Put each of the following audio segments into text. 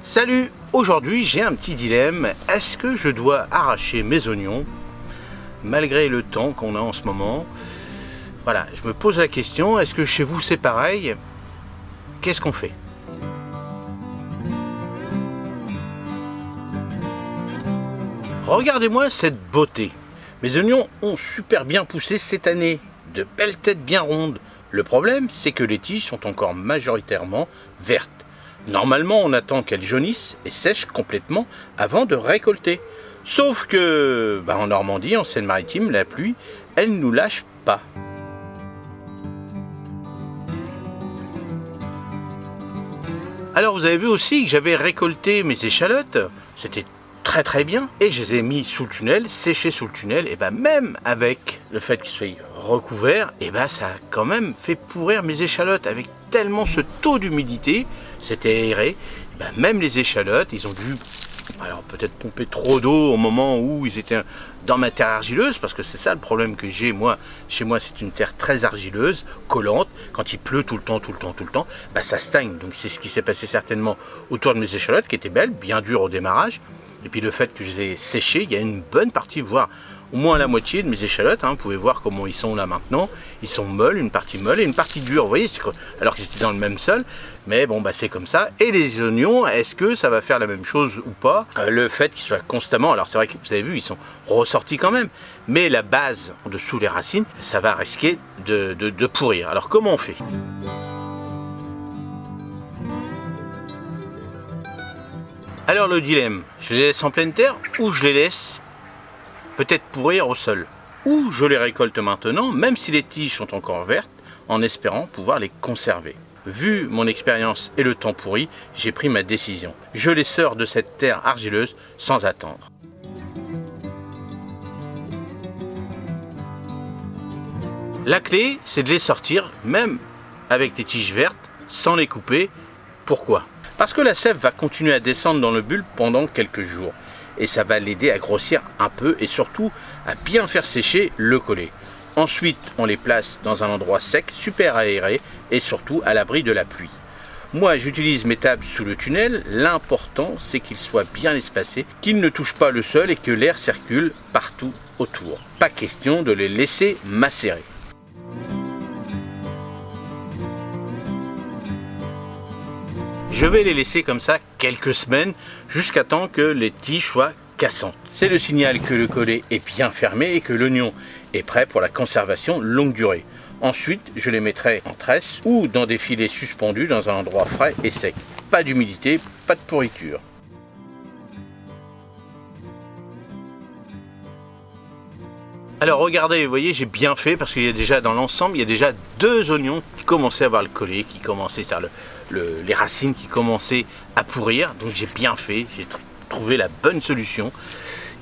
Salut, aujourd'hui j'ai un petit dilemme. Est-ce que je dois arracher mes oignons malgré le temps qu'on a en ce moment? Voilà, je me pose la question, est-ce que chez vous c'est pareil? Qu'est-ce qu'on fait? Regardez-moi cette beauté. Mes oignons ont super bien poussé cette année, de belles têtes bien rondes. Le problème, c'est que les tiges sont encore majoritairement vertes. Normalement, on attend qu'elles jaunissent et sèchent complètement avant de récolter. Sauf que, en Normandie, en Seine-Maritime, la pluie, elle ne nous lâche pas. Alors vous avez vu aussi que j'avais récolté mes échalotes, c'était très bien, et je les ai mis sous le tunnel, séchés sous le tunnel, et même avec le fait qu'ils soient recouverts, ça a quand même fait pourrir mes échalotes, avec tellement ce taux d'humidité, c'était aéré, même les échalotes, ils ont dû peut-être pomper trop d'eau au moment où ils étaient dans ma terre argileuse, parce que c'est ça le problème que j'ai moi. Chez moi c'est une terre très argileuse, collante, quand il pleut tout le temps, ça stagne. Donc c'est ce qui s'est passé certainement autour de mes échalotes, qui étaient belles, bien dures au démarrage. Et puis le fait que je les ai séchées, il y a une bonne partie, voire au moins la moitié de mes échalotes, vous pouvez voir comment ils sont là maintenant. Ils sont molles, une partie molle et une partie dure, vous voyez, alors que c'était dans le même sol. Mais c'est comme ça. Et les oignons, est-ce que ça va faire la même chose ou pas? Le fait qu'ils soient constamment, alors c'est vrai que vous avez vu, ils sont ressortis quand même, mais la base en dessous les racines, ça va risquer de pourrir. Alors comment on fait? Alors le dilemme, je les laisse en pleine terre ou je les laisse peut-être pourrir au sol? Ou je les récolte maintenant, même si les tiges sont encore vertes, en espérant pouvoir les conserver. Vu mon expérience et le temps pourri, j'ai pris ma décision. Je les sors de cette terre argileuse sans attendre. La clé, c'est de les sortir, même avec des tiges vertes, sans les couper. Pourquoi? Parce que la sève va continuer à descendre dans le bulbe pendant quelques jours. Et ça va l'aider à grossir un peu et surtout à bien faire sécher le collet. Ensuite, on les place dans un endroit sec, super aéré et surtout à l'abri de la pluie. Moi, j'utilise mes tables sous le tunnel. L'important, c'est qu'ils soient bien espacés, qu'ils ne touchent pas le sol et que l'air circule partout autour. Pas question de les laisser macérer. Je vais les laisser comme ça quelques semaines jusqu'à temps que les tiges soient cassantes. C'est le signal que le collet est bien fermé et que l'oignon est prêt pour la conservation longue durée. Ensuite, je les mettrai en tresse ou dans des filets suspendus dans un endroit frais et sec. Pas d'humidité, pas de pourriture. Alors regardez, vous voyez, j'ai bien fait parce qu'il y a déjà dans l'ensemble, il y a déjà 2 oignons qui commençaient à avoir le collet, qui commençaient à les racines qui commençaient à pourrir. Donc j'ai bien fait, j'ai trouvé la bonne solution.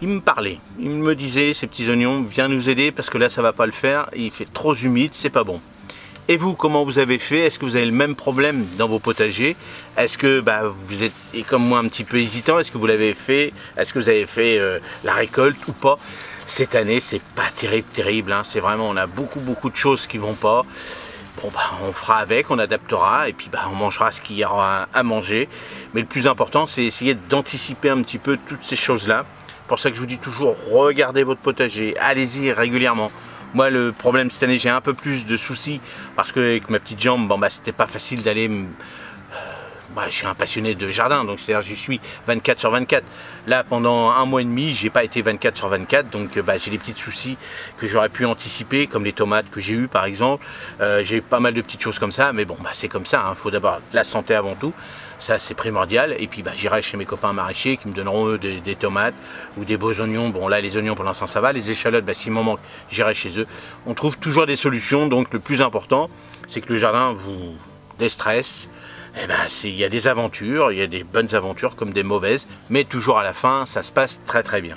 Il me parlait, il me disait, ces petits oignons, viens nous aider parce que là ça va pas le faire, il fait trop humide, c'est pas bon. Et vous, comment vous avez fait? Est-ce que vous avez le même problème dans vos potagers? Est-ce que vous êtes comme moi un petit peu hésitant? Est-ce que vous l'avez fait? Est-ce que vous avez fait la récolte ou pas? Cette année, c'est pas terrible, c'est vraiment, on a beaucoup de choses qui vont pas. On fera avec, on adaptera et puis on mangera ce qu'il y aura à manger. Mais le plus important, c'est essayer d'anticiper un petit peu toutes ces choses-là. Pour ça que je vous dis toujours, regardez votre potager, allez-y régulièrement. Moi, le problème cette année, j'ai un peu plus de soucis parce que avec ma petite jambe, c'était pas facile d'aller. Je suis un passionné de jardin, donc c'est-à-dire j'y suis 24 sur 24. Là, pendant un mois et demi, j'ai pas été 24 sur 24, donc j'ai des petits soucis que j'aurais pu anticiper, comme les tomates que j'ai eu par exemple. J'ai eu pas mal de petites choses comme ça, mais c'est comme ça. Faut d'abord la santé avant tout, ça c'est primordial. Et puis j'irai chez mes copains maraîchers qui me donneront eux des tomates ou des beaux oignons. Bon là, les oignons pour l'instant ça va. Les échalotes, s'il m'en manque, j'irai chez eux. On trouve toujours des solutions. Donc le plus important, c'est que le jardin vous déstresse. Il y a des aventures, il y a des bonnes aventures comme des mauvaises, mais toujours à la fin, ça se passe très bien.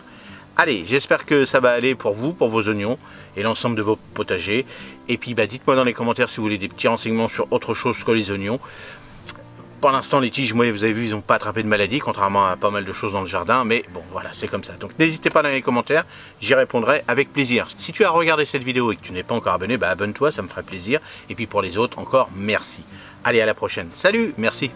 Allez, j'espère que ça va aller pour vous, pour vos oignons et l'ensemble de vos potagers. Et puis dites-moi dans les commentaires si vous voulez des petits renseignements sur autre chose que les oignons. Pour l'instant, les tiges, moi, vous avez vu, ils n'ont pas attrapé de maladie, contrairement à pas mal de choses dans le jardin, mais voilà, c'est comme ça. Donc n'hésitez pas dans les commentaires, j'y répondrai avec plaisir. Si tu as regardé cette vidéo et que tu n'es pas encore abonné, abonne-toi, ça me ferait plaisir. Et puis pour les autres, encore merci. Allez, à la prochaine. Salut, merci.